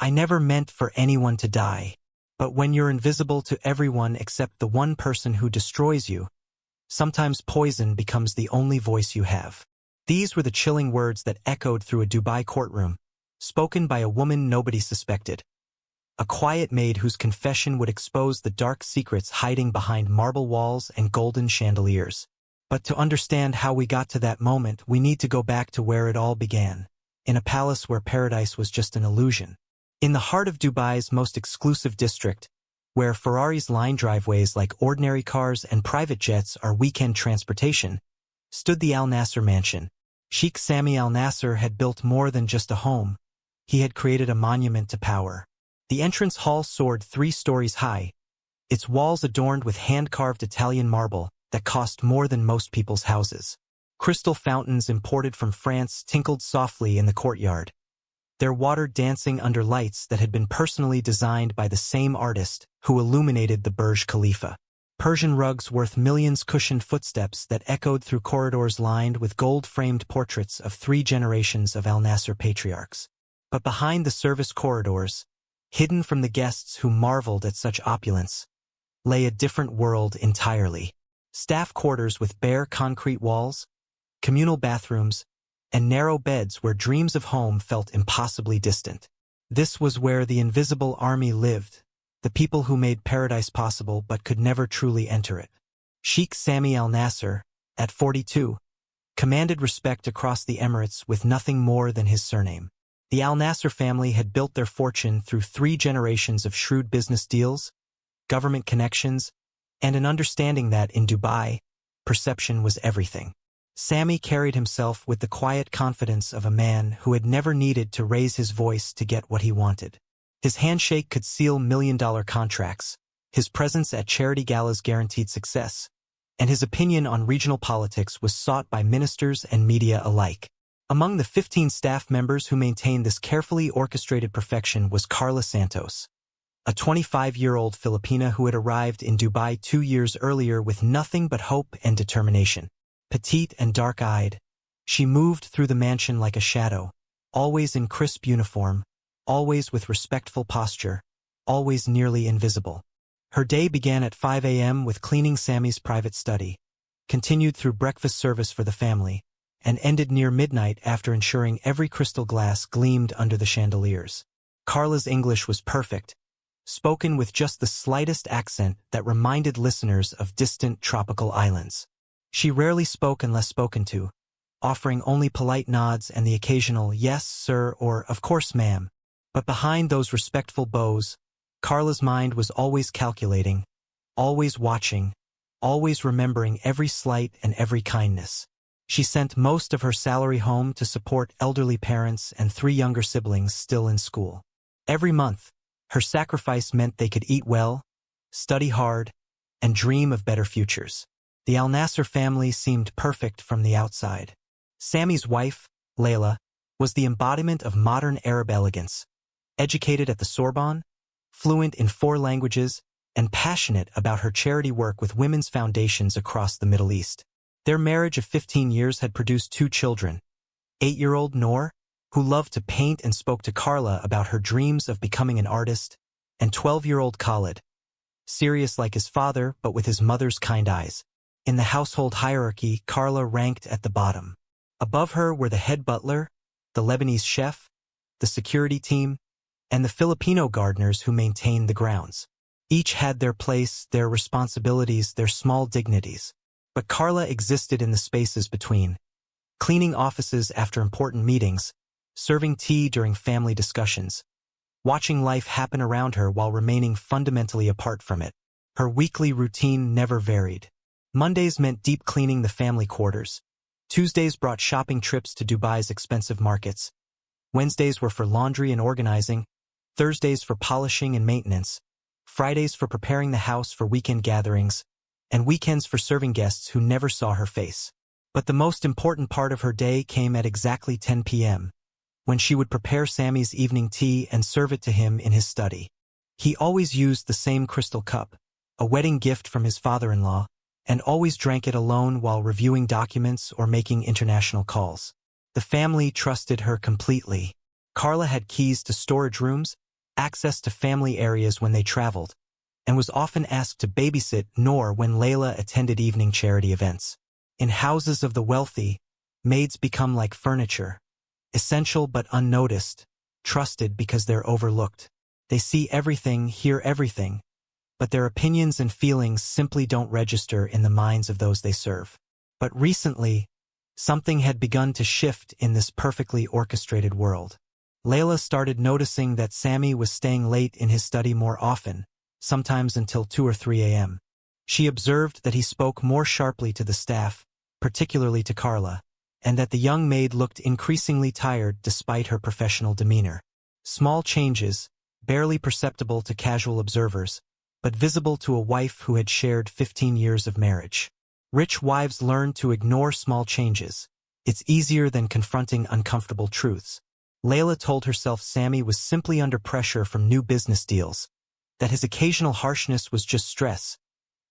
I never meant for anyone to die. But when you're invisible to everyone except the one person who destroys you, sometimes poison becomes the only voice you have. These were the chilling words that echoed through a Dubai courtroom, spoken by a woman nobody suspected. A quiet maid whose confession would expose the dark secrets hiding behind marble walls and golden chandeliers. But to understand how we got to that moment, we need to go back to where it all began, in a palace where paradise was just an illusion. In the heart of Dubai's most exclusive district, where Ferraris line driveways like ordinary cars and private jets are weekend transportation, stood the Al-Nassir mansion. Sheikh Sami Al-Nassir had built more than just a home. He had created a monument to power. The entrance hall soared 3 stories high, its walls adorned with hand-carved Italian marble that cost more than most people's houses. Crystal fountains imported from France tinkled softly in the courtyard, their water dancing under lights that had been personally designed by the same artist who illuminated the Burj Khalifa. Persian rugs worth millions cushioned footsteps that echoed through corridors lined with gold-framed portraits of 3 generations of Al-Nassir patriarchs. But behind the service corridors, hidden from the guests who marveled at such opulence, lay a different world entirely. Staff quarters with bare concrete walls, communal bathrooms, and narrow beds where dreams of home felt impossibly distant. This was where the invisible army lived, the people who made paradise possible but could never truly enter it. Sheikh Sami Al-Nassir, at 42, commanded respect across the Emirates with nothing more than his surname. The Al-Nassir family had built their fortune through 3 generations of shrewd business deals, government connections, and an understanding that, in Dubai, perception was everything. Sami carried himself with the quiet confidence of a man who had never needed to raise his voice to get what he wanted. His handshake could seal million-dollar contracts, his presence at charity galas guaranteed success, and his opinion on regional politics was sought by ministers and media alike. Among the 15 staff members who maintained this carefully orchestrated perfection was Carla Santos, a 25-year-old Filipina who had arrived in Dubai 2 years earlier with nothing but hope and determination. Petite and dark-eyed, she moved through the mansion like a shadow, always in crisp uniform, always with respectful posture, always nearly invisible. Her day began at 5 a.m. with cleaning Sami's private study, continued through breakfast service for the family, and ended near midnight after ensuring every crystal glass gleamed under the chandeliers. Carla's English was perfect, spoken with just the slightest accent that reminded listeners of distant tropical islands. She rarely spoke unless spoken to, offering only polite nods and the occasional "yes, sir" or "of course, ma'am." But behind those respectful bows, Carla's mind was always calculating, always watching, always remembering every slight and every kindness. She sent most of her salary home to support elderly parents and 3 younger siblings still in school. Every month, her sacrifice meant they could eat well, study hard, and dream of better futures. The Al-Nassir family seemed perfect from the outside. Sami's wife, Layla, was the embodiment of modern Arab elegance, educated at the Sorbonne, fluent in 4 languages, and passionate about her charity work with women's foundations across the Middle East. Their marriage of 15 years had produced 2 children, 8-year-old Noor, who loved to paint and spoke to Carla about her dreams of becoming an artist, and 12-year-old Khalid, serious like his father but with his mother's kind eyes. In the household hierarchy, Carla ranked at the bottom. Above her were the head butler, the Lebanese chef, the security team, and the Filipino gardeners who maintained the grounds. Each had their place, their responsibilities, their small dignities. But Carla existed in the spaces between, cleaning offices after important meetings, serving tea during family discussions, watching life happen around her while remaining fundamentally apart from it. Her weekly routine never varied. Mondays meant deep cleaning the family quarters. Tuesdays brought shopping trips to Dubai's expensive markets. Wednesdays were for laundry and organizing. Thursdays for polishing and maintenance. Fridays for preparing the house for weekend gatherings. And weekends for serving guests who never saw her face. But the most important part of her day came at exactly 10 p.m., when she would prepare Sami's evening tea and serve it to him in his study. He always used the same crystal cup, a wedding gift from his father-in-law, and always drank it alone while reviewing documents or making international calls. The family trusted her completely. Carla had keys to storage rooms, access to family areas when they traveled, and was often asked to babysit Noor when Layla attended evening charity events. In houses of the wealthy, maids become like furniture, essential but unnoticed, trusted because they're overlooked. They see everything, hear everything, but their opinions and feelings simply don't register in the minds of those they serve. But recently, something had begun to shift in this perfectly orchestrated world. Layla started noticing that Sami was staying late in his study more often, sometimes until 2 or 3 a.m. She observed that he spoke more sharply to the staff, particularly to Carla, and that the young maid looked increasingly tired despite her professional demeanor. Small changes, barely perceptible to casual observers, but visible to a wife who had shared 15 years of marriage. Rich wives learn to ignore small changes. It's easier than confronting uncomfortable truths. Layla told herself Sami was simply under pressure from new business deals, that his occasional harshness was just stress,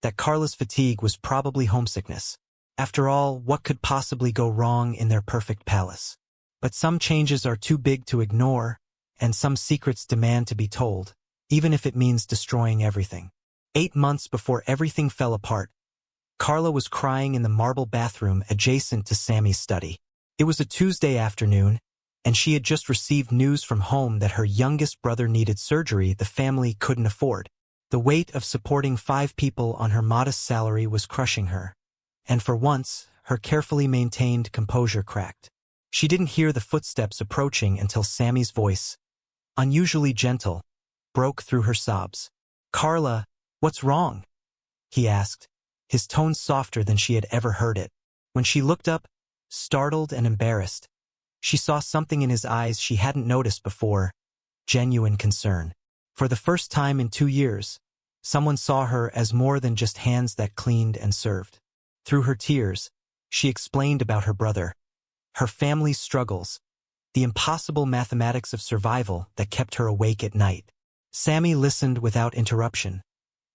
that Carla's fatigue was probably homesickness. After all, what could possibly go wrong in their perfect palace? But some changes are too big to ignore, and some secrets demand to be told, even if it means destroying everything. 8 months before everything fell apart, Carla was crying in the marble bathroom adjacent to Sami's study. It was a Tuesday afternoon, and she had just received news from home that her youngest brother needed surgery the family couldn't afford. The weight of supporting 5 people on her modest salary was crushing her, and for once, her carefully maintained composure cracked. She didn't hear the footsteps approaching until Sami's voice, unusually gentle, broke through her sobs. "Carla, what's wrong?" he asked, his tone softer than she had ever heard it. When she looked up, startled and embarrassed, she saw something in his eyes she hadn't noticed before, genuine concern. For the first time in 2 years, someone saw her as more than just hands that cleaned and served. Through her tears, she explained about her brother, her family's struggles, the impossible mathematics of survival that kept her awake at night. Sami listened without interruption,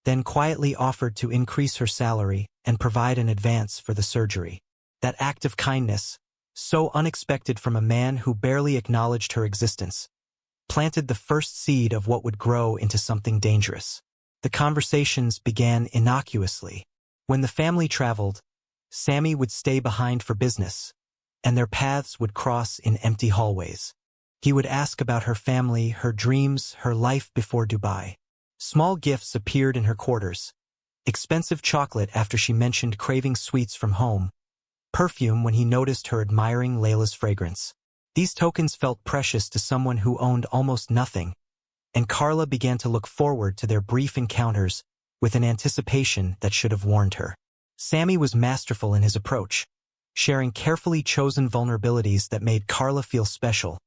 then quietly offered to increase her salary and provide an advance for the surgery. That act of kindness, so unexpected from a man who barely acknowledged her existence, planted the first seed of what would grow into something dangerous. The conversations began innocuously. When the family traveled, Sami would stay behind for business, and their paths would cross in empty hallways. He would ask about her family, her dreams, her life before Dubai. Small gifts appeared in her quarters. Expensive chocolate after she mentioned craving sweets from home. Perfume when he noticed her admiring Layla's fragrance. These tokens felt precious to someone who owned almost nothing, and Carla began to look forward to their brief encounters with an anticipation that should have warned her. Sami was masterful in his approach, sharing carefully chosen vulnerabilities that made Carla feel special,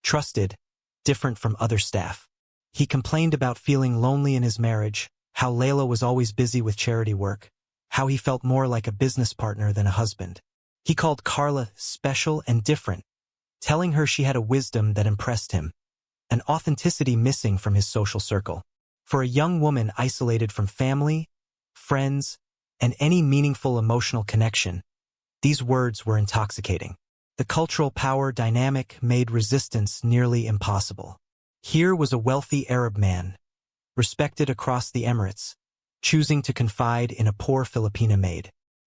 trusted, different from other staff. He complained about feeling lonely in his marriage, how Layla was always busy with charity work, how he felt more like a business partner than a husband. He called Carla special and different, telling her she had a wisdom that impressed him, an authenticity missing from his social circle. For a young woman isolated from family, friends, and any meaningful emotional connection, these words were intoxicating. The cultural power dynamic made resistance nearly impossible. Here was a wealthy Arab man, respected across the Emirates, choosing to confide in a poor Filipina maid.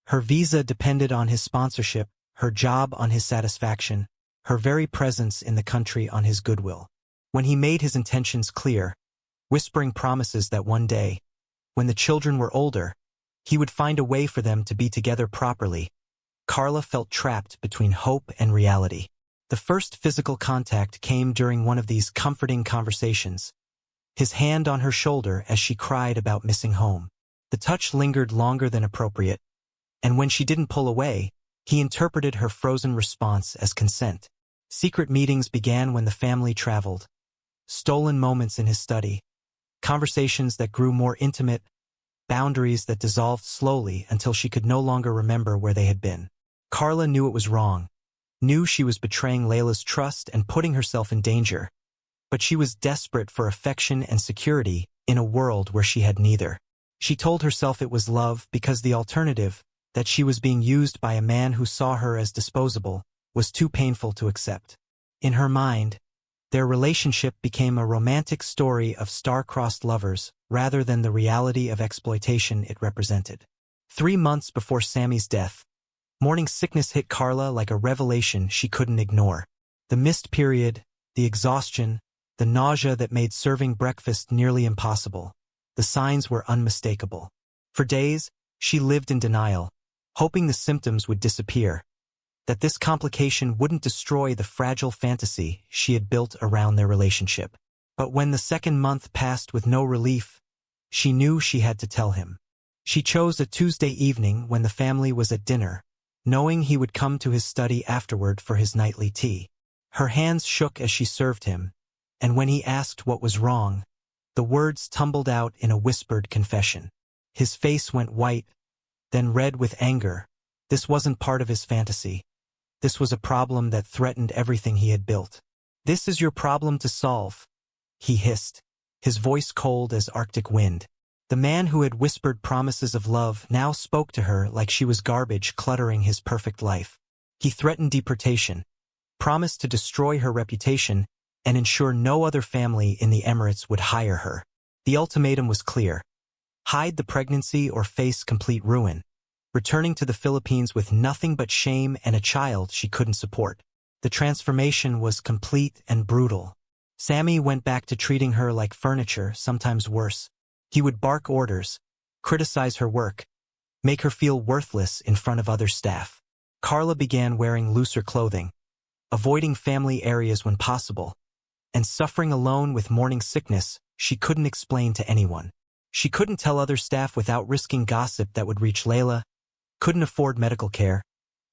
Her visa depended on his sponsorship, her job on his satisfaction, her very presence in the country on his goodwill. When he made his intentions clear, whispering promises that one day, when the children were older, he would find a way for them to be together properly, Carla felt trapped between hope and reality. The first physical contact came during one of these comforting conversations, his hand on her shoulder as she cried about missing home. The touch lingered longer than appropriate, and when she didn't pull away, he interpreted her frozen response as consent. Secret meetings began when the family traveled, stolen moments in his study, conversations that grew more intimate, boundaries that dissolved slowly until she could no longer remember where they had been. Carla knew it was wrong, knew she was betraying Layla's trust and putting herself in danger, but she was desperate for affection and security in a world where she had neither. She told herself it was love because the alternative, that she was being used by a man who saw her as disposable, was too painful to accept. In her mind, Their relationship became a romantic story of star-crossed lovers rather than the reality of exploitation it represented. 3 months before Sammy's death, morning sickness hit Carla like a revelation she couldn't ignore. The missed period, the exhaustion, the nausea that made serving breakfast nearly impossible. The signs were unmistakable. For days, she lived in denial, hoping the symptoms would disappear, that this complication wouldn't destroy the fragile fantasy she had built around their relationship. But when the second month passed with no relief, she knew she had to tell him. She chose a Tuesday evening when the family was at dinner, knowing he would come to his study afterward for his nightly tea. Her hands shook as she served him, and when he asked what was wrong, the words tumbled out in a whispered confession. His face went white, then red with anger. This wasn't part of his fantasy. This was a problem that threatened everything he had built. "This is your problem to solve," he hissed, his voice cold as Arctic wind. The man who had whispered promises of love now spoke to her like she was garbage cluttering his perfect life. He threatened deportation, promised to destroy her reputation, and ensure no other family in the Emirates would hire her. The ultimatum was clear: hide the pregnancy or face complete ruin, returning to the Philippines with nothing but shame and a child she couldn't support. The transformation was complete and brutal. Sami went back to treating her like furniture, sometimes worse. He would bark orders, criticize her work, make her feel worthless in front of other staff. Carla began wearing looser clothing, avoiding family areas when possible, and suffering alone with morning sickness she couldn't explain to anyone. She couldn't tell other staff without risking gossip that would reach Layla, couldn't afford medical care,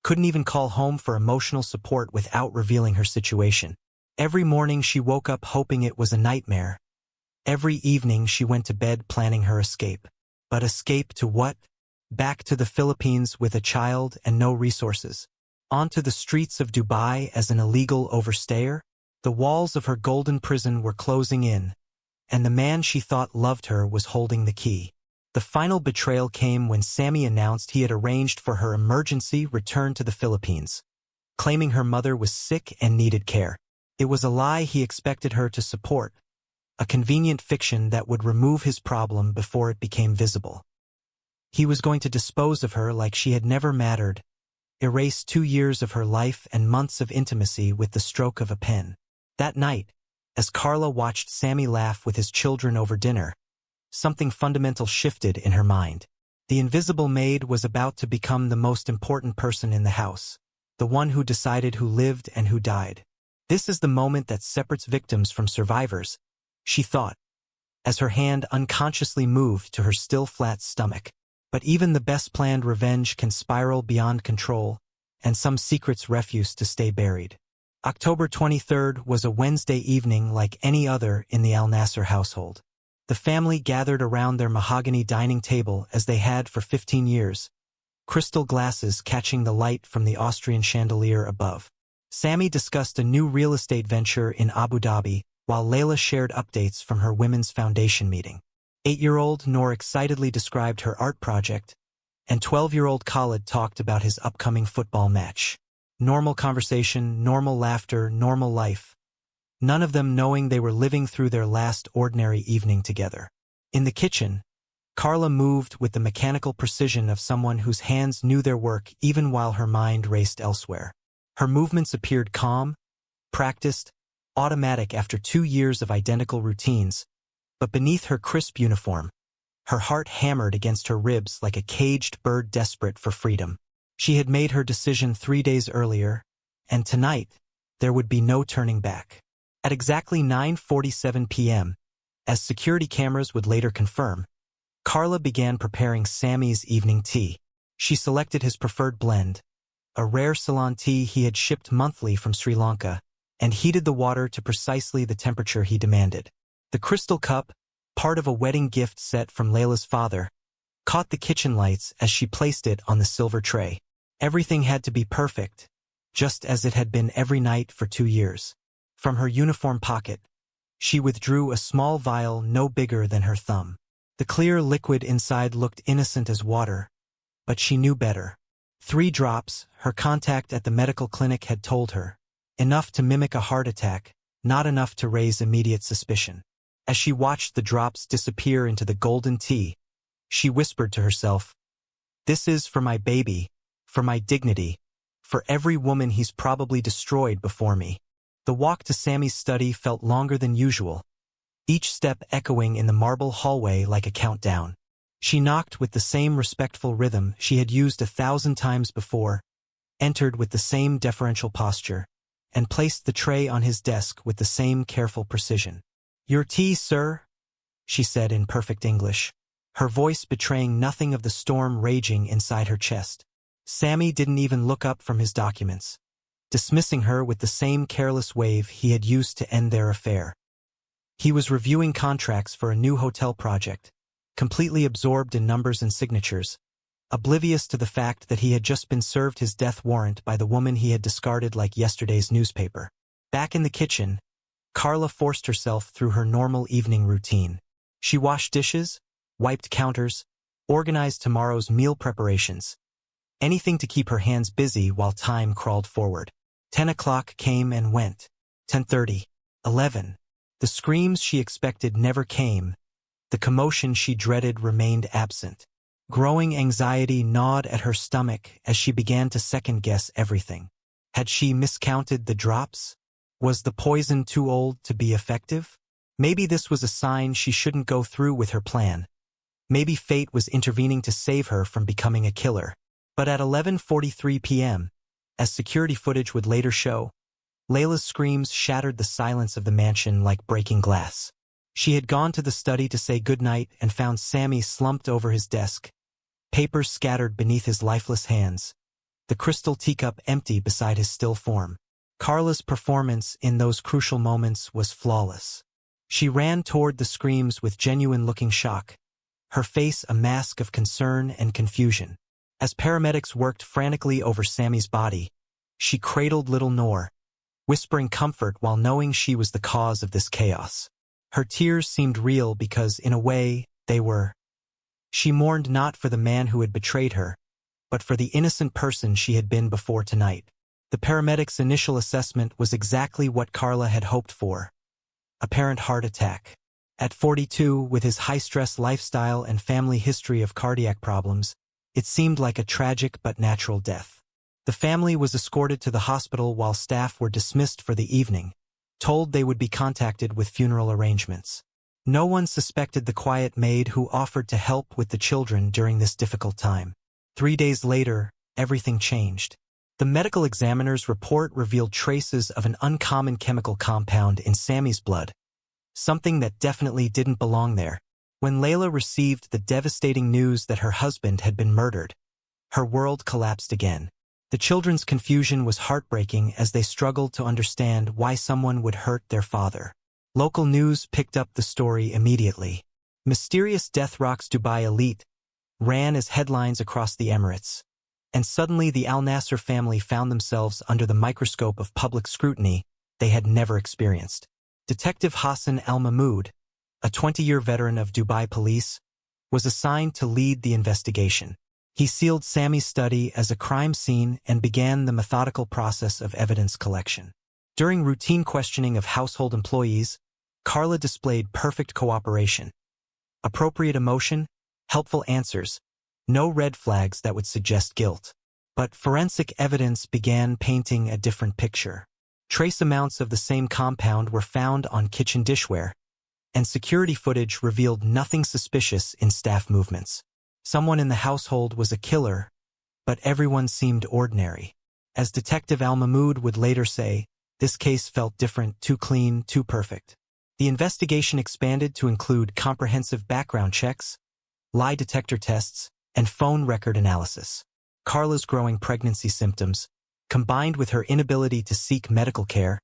couldn't even call home for emotional support without revealing her situation. Every morning she woke up hoping it was a nightmare. Every evening she went to bed planning her escape. But escape to what? Back to the Philippines with a child and no resources. Onto the streets of Dubai as an illegal overstayer? The walls of her golden prison were closing in, and the man she thought loved her was holding the key. The final betrayal came when Sami announced he had arranged for her emergency return to the Philippines, claiming her mother was sick and needed care. It was a lie he expected her to support, a convenient fiction that would remove his problem before it became visible. He was going to dispose of her like she had never mattered, erase 2 years of her life and months of intimacy with the stroke of a pen. That night, as Carla watched Sami laugh with his children over dinner, something fundamental shifted in her mind. The invisible maid was about to become the most important person in the house, the one who decided who lived and who died. This is the moment that separates victims from survivors, she thought, as her hand unconsciously moved to her still flat stomach. But even the best-planned revenge can spiral beyond control, and some secrets refuse to stay buried. October 23rd was a Wednesday evening like any other in the Al-Nassir household. The family gathered around their mahogany dining table as they had for 15 years, crystal glasses catching the light from the Austrian chandelier above. Sami discussed a new real estate venture in Abu Dhabi, while Layla shared updates from her Women's Foundation meeting. 8-year-old Noor excitedly described her art project, and 12-year-old Khalid talked about his upcoming football match. Normal conversation, normal laughter, normal life. None of them knowing they were living through their last ordinary evening together. In the kitchen, Carla moved with the mechanical precision of someone whose hands knew their work even while her mind raced elsewhere. Her movements appeared calm, practiced, automatic after 2 years of identical routines, but beneath her crisp uniform, her heart hammered against her ribs like a caged bird desperate for freedom. She had made her decision 3 days earlier, and tonight, there would be no turning back. At exactly 9:47 p.m., as security cameras would later confirm, Carla began preparing Sami's evening tea. She selected his preferred blend, a rare Ceylon tea he had shipped monthly from Sri Lanka, and heated the water to precisely the temperature he demanded. The crystal cup, part of a wedding gift set from Layla's father, caught the kitchen lights as she placed it on the silver tray. Everything had to be perfect, just as it had been every night for 2 years. From her uniform pocket, she withdrew a small vial no bigger than her thumb. The clear liquid inside looked innocent as water, but she knew better. 3 drops, her contact at the medical clinic had told her, enough to mimic a heart attack, not enough to raise immediate suspicion. As she watched the drops disappear into the golden tea, she whispered to herself, "This is for my baby, for my dignity, for every woman he's probably destroyed before me." The walk to Sammy's study felt longer than usual, each step echoing in the marble hallway like a countdown. She knocked with the same respectful rhythm she had used 1,000 times before, entered with the same deferential posture, and placed the tray on his desk with the same careful precision. "Your tea, sir," she said in perfect English, her voice betraying nothing of the storm raging inside her chest. Sammy didn't even look up from his documents, dismissing her with the same careless wave he had used to end their affair. He was reviewing contracts for a new hotel project, completely absorbed in numbers and signatures, oblivious to the fact that he had just been served his death warrant by the woman he had discarded like yesterday's newspaper. Back in the kitchen, Carla forced herself through her normal evening routine. She washed dishes, wiped counters, organized tomorrow's meal preparations, anything to keep her hands busy while time crawled forward. 10 o'clock came and went. 10:30, 11. The screams she expected never came. The commotion she dreaded remained absent. Growing anxiety gnawed at her stomach as she began to second-guess everything. Had she miscounted the drops? Was the poison too old to be effective? Maybe this was a sign she shouldn't go through with her plan. Maybe fate was intervening to save her from becoming a killer. But at 11:43 p.m., as security footage would later show, Layla's screams shattered the silence of the mansion like breaking glass. She had gone to the study to say goodnight and found Sammy slumped over his desk, papers scattered beneath his lifeless hands, the crystal teacup empty beside his still form. Carla's performance in those crucial moments was flawless. She ran toward the screams with genuine-looking shock, her face a mask of concern and confusion. As paramedics worked frantically over Sammy's body, she cradled little Noor, whispering comfort while knowing she was the cause of this chaos. Her tears seemed real because, in a way, they were. She mourned not for the man who had betrayed her, but for the innocent person she had been before tonight. The paramedics' initial assessment was exactly what Carla had hoped for: apparent heart attack. At 42, with his high-stress lifestyle and family history of cardiac problems, it seemed like a tragic but natural death. The family was escorted to the hospital while staff were dismissed for the evening, told they would be contacted with funeral arrangements. No one suspected the quiet maid who offered to help with the children during this difficult time. 3 days later, everything changed. The medical examiner's report revealed traces of an uncommon chemical compound in Sammy's blood, something that definitely didn't belong there. When Layla received the devastating news that her husband had been murdered, her world collapsed again. The children's confusion was heartbreaking as they struggled to understand why someone would hurt their father. Local news picked up the story immediately. "Mysterious death rocks Dubai elite" ran as headlines across the Emirates, and suddenly the Al-Nassir family found themselves under the microscope of public scrutiny they had never experienced. Detective Hassan Al-Mahmoud, a 20-year veteran of Dubai police, was assigned to lead the investigation. He sealed Sammy's study as a crime scene and began the methodical process of evidence collection. During routine questioning of household employees, Carla displayed perfect cooperation. Appropriate emotion, helpful answers, no red flags that would suggest guilt. But forensic evidence began painting a different picture. Trace amounts of the same compound were found on kitchen dishware, and security footage revealed nothing suspicious in staff movements. Someone in the household was a killer, but everyone seemed ordinary. As Detective Al-Mahmoud would later say, this case felt different, too clean, too perfect. The investigation expanded to include comprehensive background checks, lie detector tests, and phone record analysis. Carla's growing pregnancy symptoms, combined with her inability to seek medical care,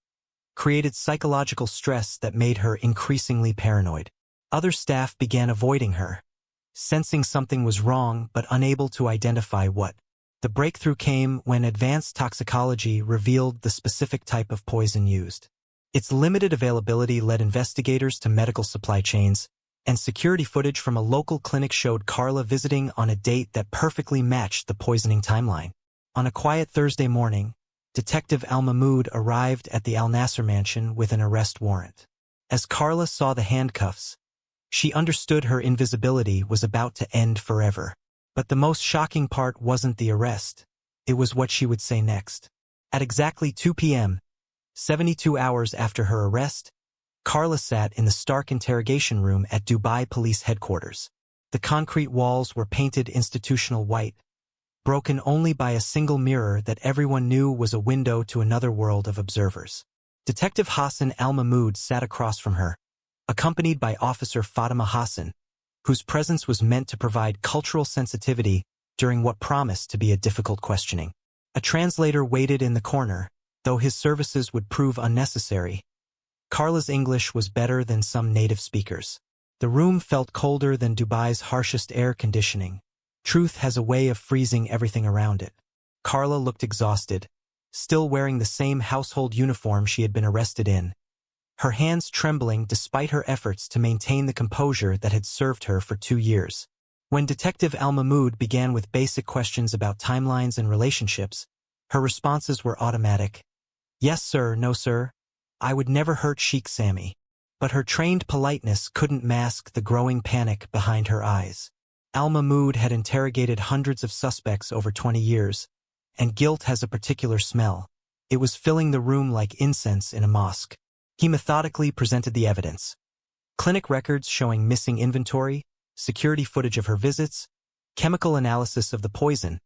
created psychological stress that made her increasingly paranoid. Other staff began avoiding her, sensing something was wrong but unable to identify what. The breakthrough came when advanced toxicology revealed the specific type of poison used. Its limited availability led investigators to medical supply chains, and security footage from a local clinic showed Carla visiting on a date that perfectly matched the poisoning timeline. On a quiet Thursday morning, Detective Al-Mahmoud arrived at the Al-Nassir mansion with an arrest warrant. As Carla saw the handcuffs, she understood her invisibility was about to end forever. But the most shocking part wasn't the arrest. It was what she would say next. At exactly 2 p.m., 72 hours after her arrest, Carla sat in the stark interrogation room at Dubai Police Headquarters. The concrete walls were painted institutional white, broken only by a single mirror that everyone knew was a window to another world of observers. Detective Hassan Al-Mahmoud sat across from her, accompanied by Officer Fatima Hassan, whose presence was meant to provide cultural sensitivity during what promised to be a difficult questioning. A translator waited in the corner, though his services would prove unnecessary. Carla's English was better than some native speakers. The room felt colder than Dubai's harshest air conditioning. Truth has a way of freezing everything around it. Carla looked exhausted, still wearing the same household uniform she had been arrested in, her hands trembling despite her efforts to maintain the composure that had served her for 2 years. When Detective Al-Mahmoud began with basic questions about timelines and relationships, her responses were automatic. Yes sir, no sir. I would never hurt Sheikh Sami. But her trained politeness couldn't mask the growing panic behind her eyes. Al-Mahmoud had interrogated hundreds of suspects over 20 years, and guilt has a particular smell. It was filling the room like incense in a mosque. He methodically presented the evidence. Clinic records showing missing inventory, security footage of her visits, chemical analysis of the poison,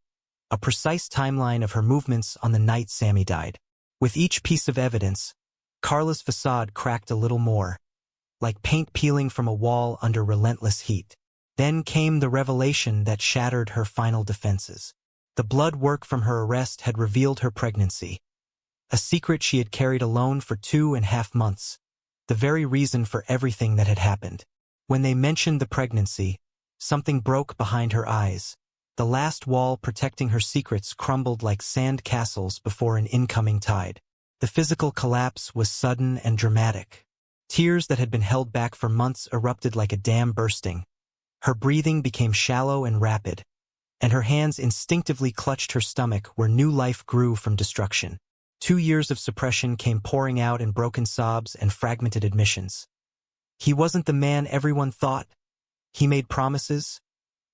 a precise timeline of her movements on the night Sami died. With each piece of evidence, Carla's facade cracked a little more, like paint peeling from a wall under relentless heat. Then came the revelation that shattered her final defenses. The blood work from her arrest had revealed her pregnancy, a secret she had carried alone for 2.5 months, the very reason for everything that had happened. When they mentioned the pregnancy, something broke behind her eyes. The last wall protecting her secrets crumbled like sand castles before an incoming tide. The physical collapse was sudden and dramatic. Tears that had been held back for months erupted like a dam bursting. Her breathing became shallow and rapid, and her hands instinctively clutched her stomach where new life grew from destruction. 2 years of suppression came pouring out in broken sobs and fragmented admissions. He wasn't the man everyone thought. He made promises.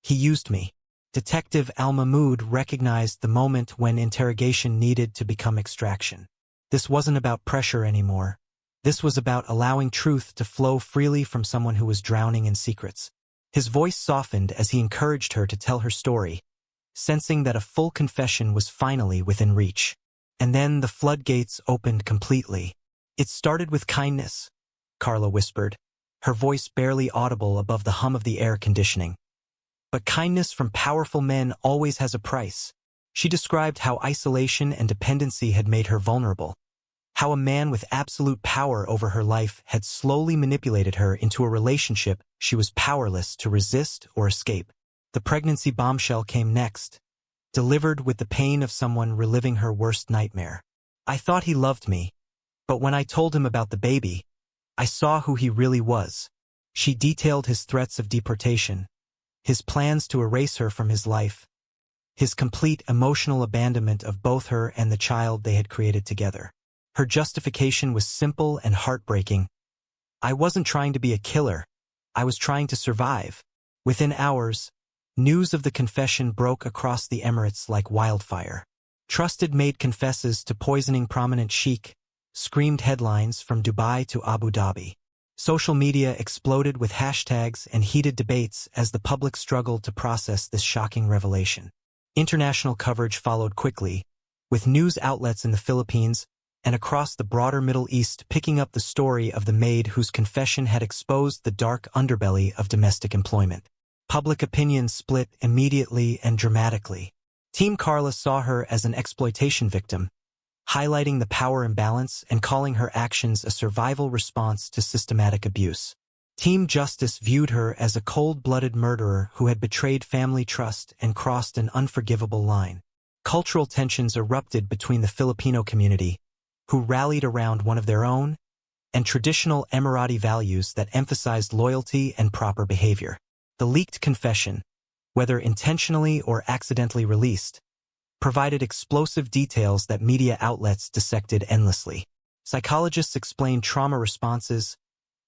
He used me. Detective Al-Mahmoud recognized the moment when interrogation needed to become extraction. This wasn't about pressure anymore. This was about allowing truth to flow freely from someone who was drowning in secrets. His voice softened as he encouraged her to tell her story, sensing that a full confession was finally within reach. And then the floodgates opened completely. It started with kindness, Carla whispered, her voice barely audible above the hum of the air conditioning. But kindness from powerful men always has a price. She described how isolation and dependency had made her vulnerable, how a man with absolute power over her life had slowly manipulated her into a relationship she was powerless to resist or escape. The pregnancy bombshell came next, delivered with the pain of someone reliving her worst nightmare. I thought he loved me, but when I told him about the baby, I saw who he really was. She detailed his threats of deportation, his plans to erase her from his life, his complete emotional abandonment of both her and the child they had created together. Her justification was simple and heartbreaking. I wasn't trying to be a killer. I was trying to survive. Within hours, news of the confession broke across the Emirates like wildfire. Trusted Maid confesses to poisoning prominent sheikh, screamed headlines from Dubai to Abu Dhabi. Social media exploded with hashtags and heated debates as the public struggled to process this shocking revelation. International coverage followed quickly, with news outlets in the Philippines and across the broader Middle East picking up the story of the maid whose confession had exposed the dark underbelly of domestic employment. Public opinion split immediately and dramatically. Team Carla saw her as an exploitation victim, highlighting the power imbalance and calling her actions a survival response to systematic abuse. Team Justice viewed her as a cold-blooded murderer who had betrayed family trust and crossed an unforgivable line. Cultural tensions erupted between the Filipino community, who rallied around one of their own, and traditional Emirati values that emphasized loyalty and proper behavior. The leaked confession, whether intentionally or accidentally released, provided explosive details that media outlets dissected endlessly. Psychologists explained trauma responses,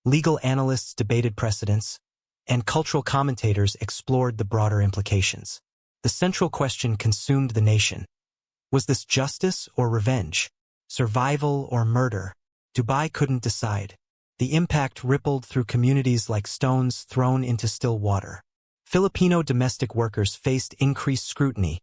legal analysts debated precedents, and cultural commentators explored the broader implications. The central question consumed the nation. Was this justice or revenge? Survival or murder? Dubai couldn't decide. The impact rippled through communities like stones thrown into still water. Filipino domestic workers faced increased scrutiny,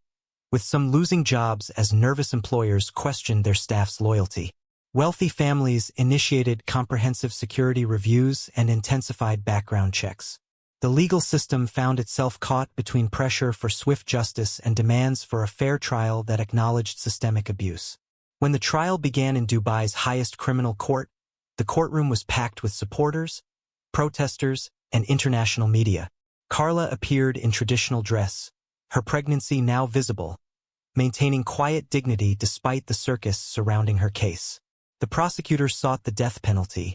with some losing jobs as nervous employers questioned their staff's loyalty. Wealthy families initiated comprehensive security reviews and intensified background checks. The legal system found itself caught between pressure for swift justice and demands for a fair trial that acknowledged systemic abuse. When the trial began in Dubai's highest criminal court, the courtroom was packed with supporters, protesters, and international media. Carla appeared in traditional dress, her pregnancy now visible, maintaining quiet dignity despite the circus surrounding her case. The prosecutors sought the death penalty,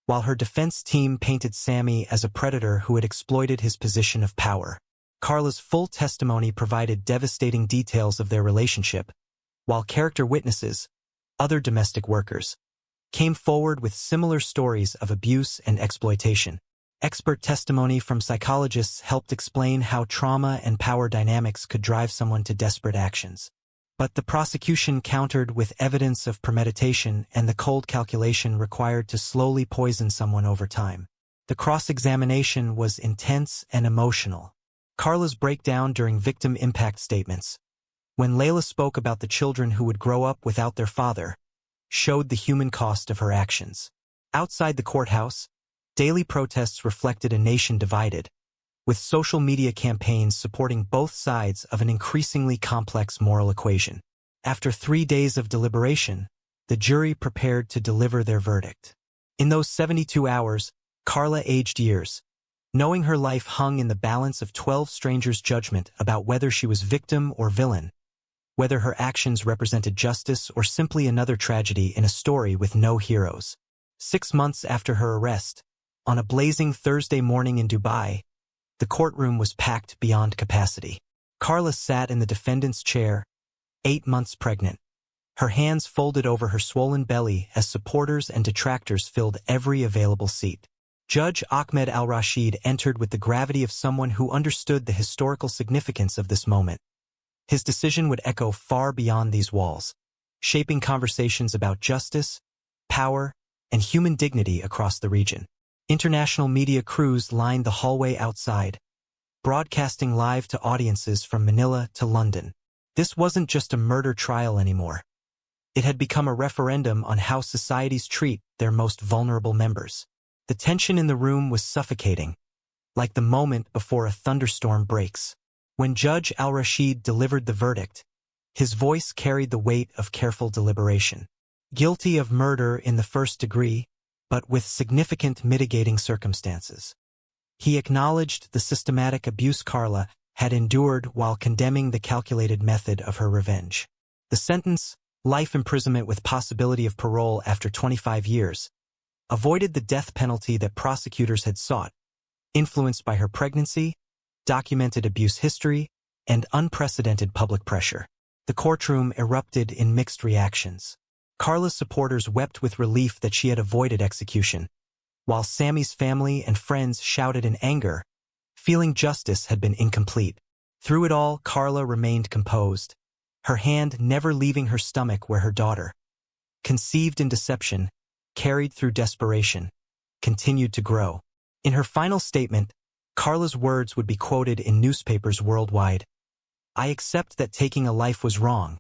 while her defense team painted Sami as a predator who had exploited his position of power. Carla's full testimony provided devastating details of their relationship, while character witnesses, other domestic workers, came forward with similar stories of abuse and exploitation. Expert testimony from psychologists helped explain how trauma and power dynamics could drive someone to desperate actions. But the prosecution countered with evidence of premeditation and the cold calculation required to slowly poison someone over time. The cross-examination was intense and emotional. Carla's breakdown during victim impact statements, when Layla spoke about the children who would grow up without their father, showed the human cost of her actions. Outside the courthouse, daily protests reflected a nation divided, with social media campaigns supporting both sides of an increasingly complex moral equation. After 3 days of deliberation, the jury prepared to deliver their verdict. In those 72 hours, Carla aged years, knowing her life hung in the balance of 12 strangers' judgment about whether she was victim or villain, whether her actions represented justice or simply another tragedy in a story with no heroes. 6 months after her arrest, on a blazing Thursday morning in Dubai, the courtroom was packed beyond capacity. Carla sat in the defendant's chair, 8 months pregnant, her hands folded over her swollen belly as supporters and detractors filled every available seat. Judge Ahmed Al-Rashid entered with the gravity of someone who understood the historical significance of this moment. His decision would echo far beyond these walls, shaping conversations about justice, power, and human dignity across the region. International media crews lined the hallway outside, broadcasting live to audiences from Manila to London. This wasn't just a murder trial anymore. It had become a referendum on how societies treat their most vulnerable members. The tension in the room was suffocating, like the moment before a thunderstorm breaks. When Judge Al-Rashid delivered the verdict, his voice carried the weight of careful deliberation. Guilty of murder in the first degree, but with significant mitigating circumstances. He acknowledged the systematic abuse Carla had endured while condemning the calculated method of her revenge. The sentence, life imprisonment with possibility of parole after 25 years, avoided the death penalty that prosecutors had sought, influenced by her pregnancy, documented abuse history, and unprecedented public pressure. The courtroom erupted in mixed reactions. Carla's supporters wept with relief that she had avoided execution, while Sami's family and friends shouted in anger, feeling justice had been incomplete. Through it all, Carla remained composed, her hand never leaving her stomach where her daughter, conceived in deception, carried through desperation, continued to grow. In her final statement, Carla's words would be quoted in newspapers worldwide. "I accept that taking a life was wrong,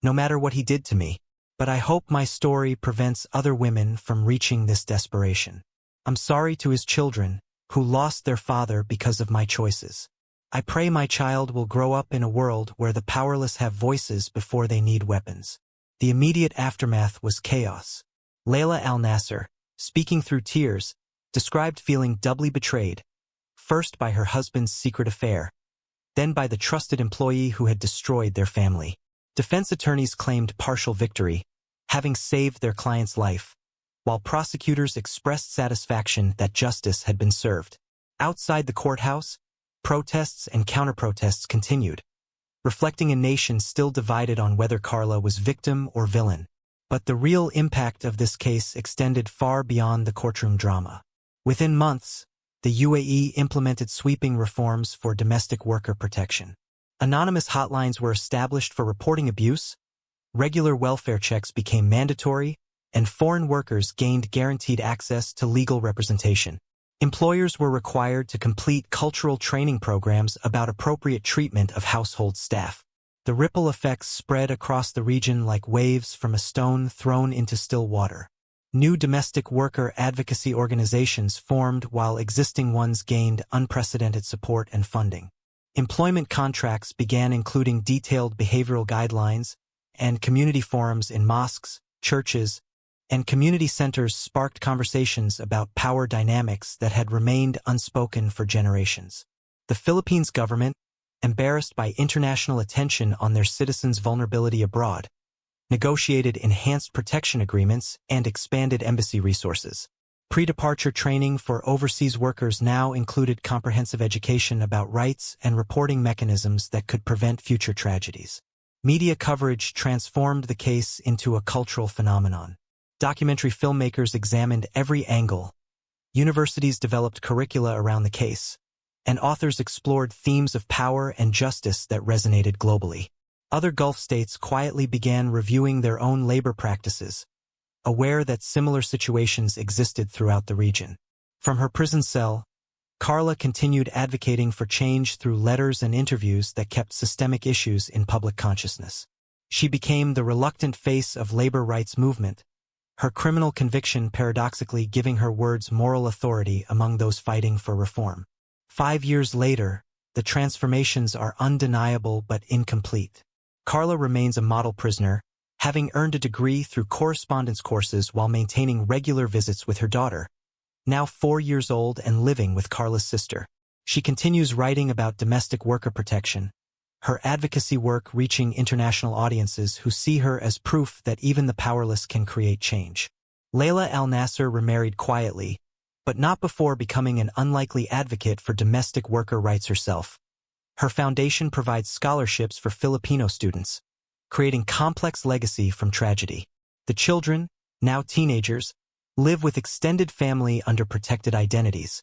no matter what he did to me. But I hope my story prevents other women from reaching this desperation. I'm sorry to his children, who lost their father because of my choices. I pray my child will grow up in a world where the powerless have voices before they need weapons." The immediate aftermath was chaos. Layla Al-Nassir, speaking through tears, described feeling doubly betrayed, first by her husband's secret affair, then by the trusted employee who had destroyed their family. Defense attorneys claimed partial victory, having saved their client's life, while prosecutors expressed satisfaction that justice had been served. Outside the courthouse, protests and counter-protests continued, reflecting a nation still divided on whether Carla was victim or villain. But the real impact of this case extended far beyond the courtroom drama. Within months, the UAE implemented sweeping reforms for domestic worker protection. Anonymous hotlines were established for reporting abuse, regular welfare checks became mandatory, and foreign workers gained guaranteed access to legal representation. Employers were required to complete cultural training programs about appropriate treatment of household staff. The ripple effects spread across the region like waves from a stone thrown into still water. New domestic worker advocacy organizations formed while existing ones gained unprecedented support and funding. Employment contracts began including detailed behavioral guidelines, and community forums in mosques, churches, and community centers sparked conversations about power dynamics that had remained unspoken for generations. The Philippines government, embarrassed by international attention on their citizens' vulnerability abroad, negotiated enhanced protection agreements and expanded embassy resources. Pre-departure training for overseas workers now included comprehensive education about rights and reporting mechanisms that could prevent future tragedies. Media coverage transformed the case into a cultural phenomenon. Documentary filmmakers examined every angle. Universities developed curricula around the case, and authors explored themes of power and justice that resonated globally. Other Gulf states quietly began reviewing their own labor practices, aware that similar situations existed throughout the region. From her prison cell, Carla continued advocating for change through letters and interviews that kept systemic issues in public consciousness. She became the reluctant face of labor rights movement, her criminal conviction paradoxically giving her words moral authority among those fighting for reform. 5 years later, the transformations are undeniable but incomplete. Carla remains a model prisoner, having earned a degree through correspondence courses while maintaining regular visits with her daughter, now 4 years old and living with Carla's sister. She continues writing about domestic worker protection, her advocacy work reaching international audiences who see her as proof that even the powerless can create change. Layla Al-Nassir remarried quietly, but not before becoming an unlikely advocate for domestic worker rights herself. Her foundation provides scholarships for Filipino students, creating complex legacy from tragedy. The children, now teenagers, live with extended family under protected identities,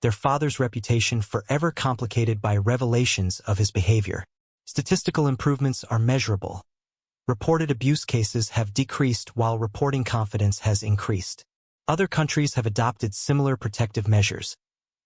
their father's reputation forever complicated by revelations of his behavior. Statistical improvements are measurable. Reported abuse cases have decreased while reporting confidence has increased. Other countries have adopted similar protective measures,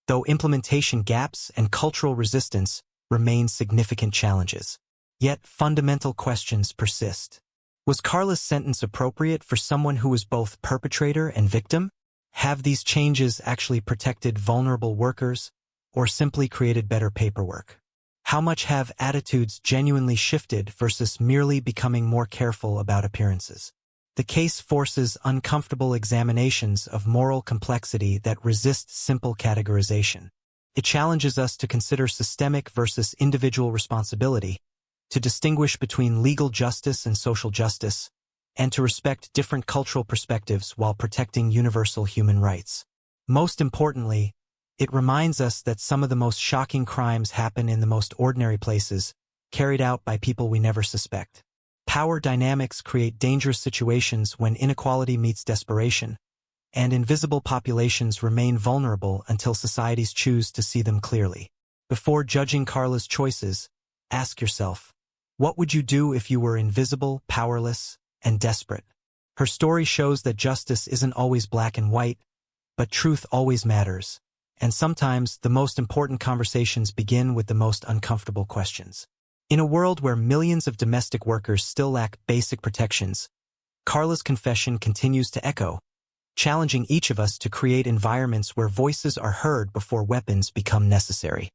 though implementation gaps and cultural resistance remain significant challenges. Yet fundamental questions persist. Was Carla's sentence appropriate for someone who was both perpetrator and victim? Have these changes actually protected vulnerable workers, or simply created better paperwork? How much have attitudes genuinely shifted versus merely becoming more careful about appearances? The case forces uncomfortable examinations of moral complexity that resist simple categorization. It challenges us to consider systemic versus individual responsibility, to distinguish between legal justice and social justice, and to respect different cultural perspectives while protecting universal human rights. Most importantly, it reminds us that some of the most shocking crimes happen in the most ordinary places, carried out by people we never suspect. Power dynamics create dangerous situations when inequality meets desperation, and invisible populations remain vulnerable until societies choose to see them clearly. Before judging Carla's choices, ask yourself, what would you do if you were invisible, powerless, and desperate? Her story shows that justice isn't always black and white, but truth always matters. And sometimes the most important conversations begin with the most uncomfortable questions. In a world where millions of domestic workers still lack basic protections, Carla's confession continues to echo, challenging each of us to create environments where voices are heard before weapons become necessary.